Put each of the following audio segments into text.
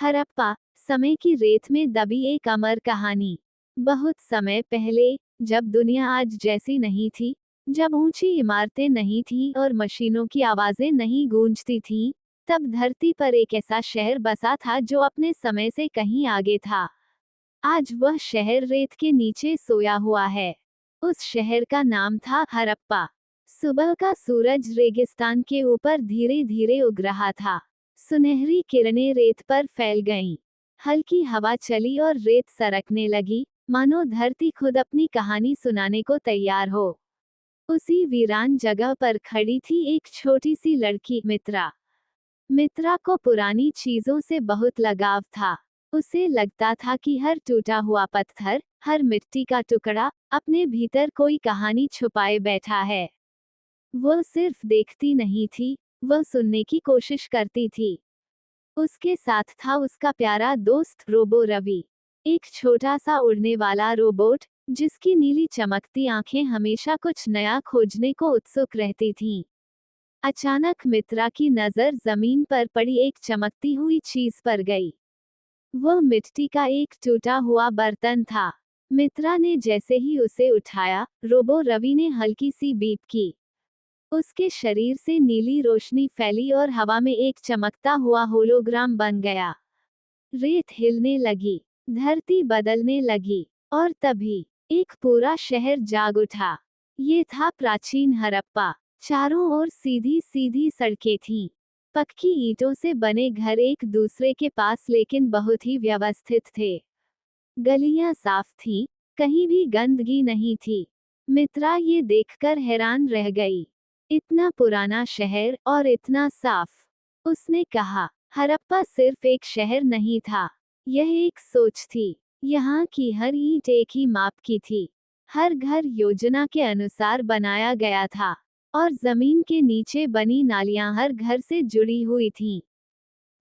हड़प्पा, समय की रेत में दबी एक अमर कहानी। बहुत समय पहले, जब दुनिया आज जैसी नहीं थी, जब ऊंची इमारतें नहीं थीं और मशीनों की आवाजें नहीं गूंजती थीं, तब धरती पर एक ऐसा शहर बसा था जो अपने समय से कहीं आगे था। आज वह शहर रेत के नीचे सोया हुआ है। उस शहर का नाम था हड़प्पा। सुबह का सूरज रेगिस्तान के ऊपर धीरे धीरे उग रहा था। सुनहरी किरणें रेत पर फैल गईं। हल्की हवा चली और रेत सरकने लगी, मानो धरती खुद अपनी कहानी सुनाने को तैयार हो। उसी वीरान जगह पर खड़ी थी एक छोटी सी लड़की, मित्रा। मित्रा को पुरानी चीजों से बहुत लगाव था। उसे लगता था कि हर टूटा हुआ पत्थर, हर मिट्टी का टुकड़ा, अपने भीतर कोई कहानी छुपाए बैठा है। वह सिर्फ देखती नहीं थी, वह सुनने की कोशिश करती थी। उसके साथ था उसका प्यारा दोस्त रोबो रवि, एक छोटा सा उड़ने वाला रोबोट, जिसकी नीली चमकती आंखें हमेशा कुछ नया खोजने को उत्सुक रहती थीं। अचानक मित्रा की नजर जमीन पर पड़ी एक चमकती हुई चीज पर गई। वह मिट्टी का एक टूटा हुआ बर्तन था। मित्रा ने जैसे ही उसे उठाया, रोबो रवि ने हल्की सी बीप की। उसके शरीर से नीली रोशनी फैली और हवा में एक चमकता हुआ होलोग्राम बन गया। रेत हिलने लगी, धरती बदलने लगी, और तभी एक पूरा शहर जाग उठा। ये था प्राचीन हड़प्पा। चारों ओर सीधी सीधी सड़कें थीं। पक्की ईंटों से बने घर एक दूसरे के पास लेकिन बहुत ही व्यवस्थित थे। गलियां साफ थीं, कहीं भी गंदगी नहीं थी। मित्रा ये देखकर हैरान रह गई। इतना पुराना शहर और इतना साफ। उसने कहा, हड़प्पा सिर्फ एक शहर नहीं था, यह एक सोच थी। यहाँ की हर ईंट एक ही माप की थी। हर घर योजना के अनुसार बनाया गया था, और जमीन के नीचे बनी नालियां हर घर से जुड़ी हुई थीं।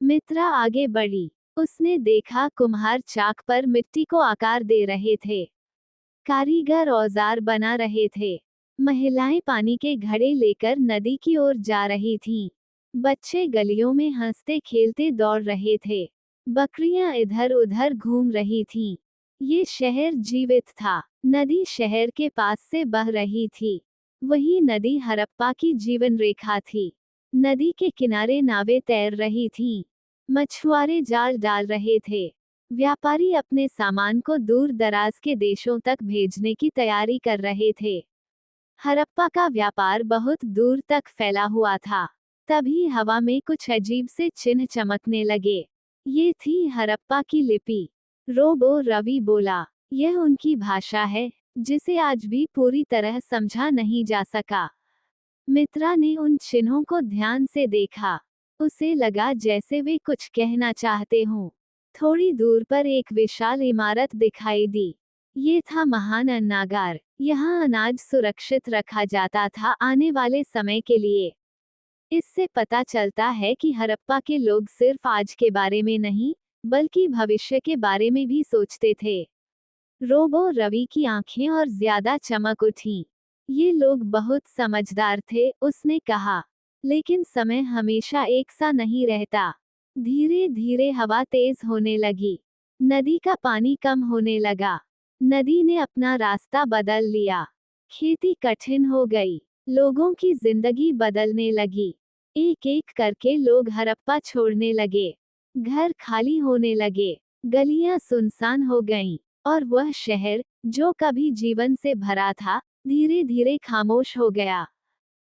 मित्रा आगे बढ़ी। उसने देखा कुम्हार चाक पर मिट्टी को आकार दे रहे थे। कारीगर औजार बना रहे थे। महिलाएं पानी के घड़े लेकर नदी की ओर जा रही थीं। बच्चे गलियों में हंसते खेलते दौड़ रहे थे। बकरियां इधर उधर घूम रही थीं। ये शहर जीवित था। नदी शहर के पास से बह रही थी। वही नदी हड़प्पा की जीवन रेखा थी। नदी के किनारे नावें तैर रही थीं। मछुआरे जाल डाल रहे थे। व्यापारी अपने सामान को दूर दराज के देशों तक भेजने की तैयारी कर रहे थे। हड़प्पा का व्यापार बहुत दूर तक फैला हुआ था। तभी हवा में कुछ अजीब से चिन्ह चमकने लगे। ये थी हड़प्पा की लिपि। रोबो रवि बोला, यह उनकी भाषा है, जिसे आज भी पूरी तरह समझा नहीं जा सका। मित्रा ने उन चिन्हों को ध्यान से देखा। उसे लगा जैसे वे कुछ कहना चाहते हों। थोड़ी दूर पर एक विशाल इमारत दिखाई दी। ये था महान अन्नागार। यहाँ अनाज सुरक्षित रखा जाता था आने वाले समय के लिए। इससे पता चलता है कि हड़प्पा के लोग सिर्फ आज के बारे में नहीं, बल्कि भविष्य के बारे में भी सोचते थे। रोबो रवि की आंखें और ज्यादा चमक उठीं। ये लोग बहुत समझदार थे, उसने कहा। लेकिन समय हमेशा एक सा नहीं रहता। धीरे धीरे हवा तेज होने लगी। नदी का पानी कम होने लगा। नदी ने अपना रास्ता बदल लिया। खेती कठिन हो गई। लोगों की जिंदगी बदलने लगी। एक एक करके लोग हड़प्पा छोड़ने लगे। घर खाली होने लगे। गलियां सुनसान हो गईं, और वह शहर, जो कभी जीवन से भरा था, धीरे धीरे खामोश हो गया।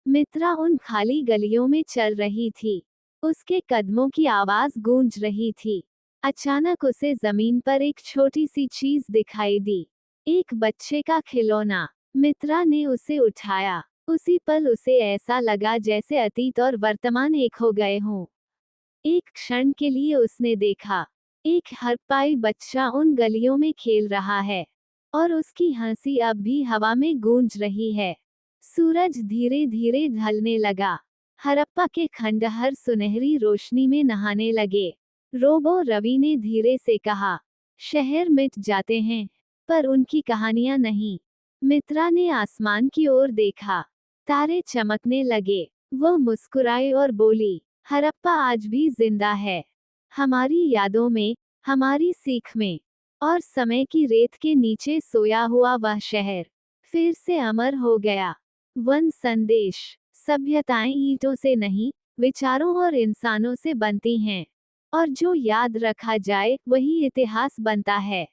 मित्रा उन खाली गलियों में चल रही थी। उसके कदमों की आवाज गूंज रही थी। अचानक उसे जमीन पर एक छोटी सी चीज दिखाई दी। एक बच्चे का खिलौना। मित्रा ने उसे उठाया। उसी पल उसे ऐसा लगा जैसे अतीत और वर्तमान एक हो गए हों। एक क्षण के लिए उसने देखा, एक हड़प्पाई बच्चा उन गलियों में खेल रहा है, और उसकी हंसी अब भी हवा में गूंज रही है। सूरज धीरे धीरे ढलने लगा। हड़प्पा के खंडहर सुनहरी रोशनी में नहाने लगे। रोबो रवि ने धीरे से कहा, शहर मिट जाते हैं, पर उनकी कहानियां नहीं। मित्रा ने आसमान की ओर देखा। तारे चमकने लगे। वह मुस्कुराई और बोली, हड़प्पा आज भी जिंदा है। हमारी यादों में, हमारी सीख में, और समय की रेत के नीचे सोया हुआ वह शहर फिर से अमर हो गया। वन संदेश। सभ्यताएं ईंटों से नहीं, विचारों और इंसानों से बनती हैं, और जो याद रखा जाए वही इतिहास बनता है।